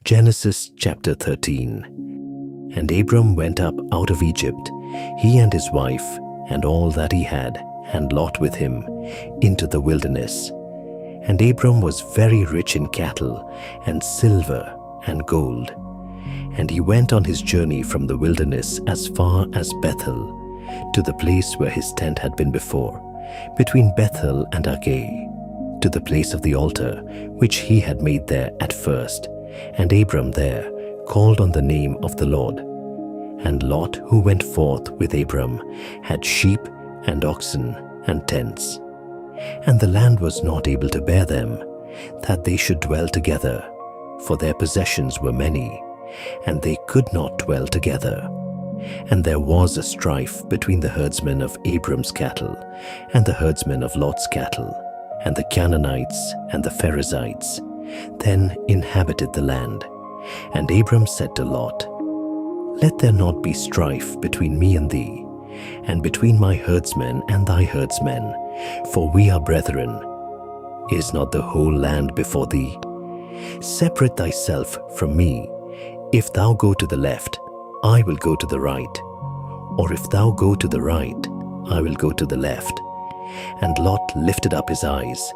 Genesis chapter 13. And Abram went up out of Egypt, he and his wife, and all that he had, and Lot with him, into the wilderness. And Abram was very rich in cattle, and silver, and gold. And he went on his journey from the wilderness as far as Bethel, to the place where his tent had been before, between Bethel and Agay, to the place of the altar which he had made there at first. And Abram there called on the name of the Lord. And Lot, who went forth with Abram, had sheep and oxen and tents. And the land was not able to bear them, that they should dwell together, for their possessions were many, and they could not dwell together. And there was a strife between the herdsmen of Abram's cattle and the herdsmen of Lot's cattle, and the Canaanites and the Perizzites then inhabited the land. And Abram said to Lot, Let there not be strife between me and thee, and between my herdsmen and thy herdsmen, for we are brethren. Is not the whole land before thee? Separate thyself from me. If thou go to the left, I will go to the right, or if thou go to the right, I will go to the left. And Lot lifted up his eyes,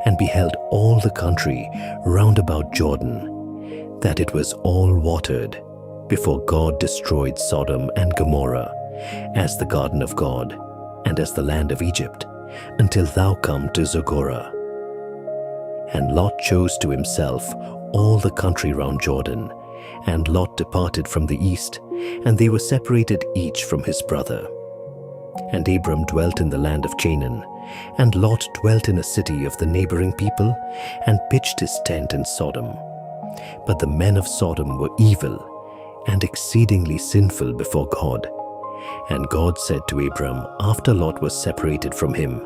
and beheld all the country round about Jordan, that it was all watered, before God destroyed Sodom and Gomorrah, as the garden of God, and as the land of Egypt, until thou come to Zogorah. And Lot chose to himself all the country round Jordan, and Lot departed from the east, and they were separated each from his brother. And Abram dwelt in the land of Canaan, and Lot dwelt in a city of the neighboring people, and pitched his tent in Sodom. But the men of Sodom were evil, and exceedingly sinful before God. And God said to Abram, after Lot was separated from him,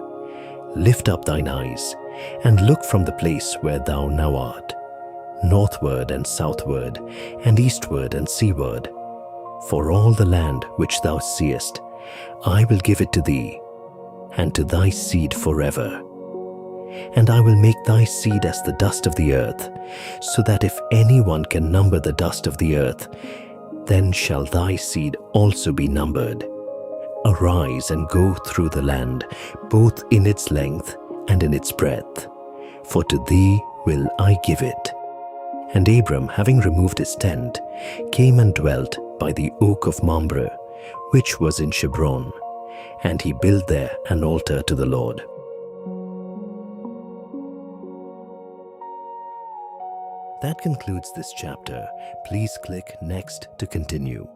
Lift up thine eyes, and look from the place where thou now art, northward and southward, and eastward and seaward. For all the land which thou seest, I will give it to thee, and to thy seed forever. And I will make thy seed as the dust of the earth, so that if anyone can number the dust of the earth, then shall thy seed also be numbered. Arise and go through the land, both in its length and in its breadth, for to thee will I give it. And Abram, having removed his tent, came and dwelt by the oak of Mamre, which was in Hebron, and he built there an altar to the Lord. That concludes this chapter. Please click Next to continue.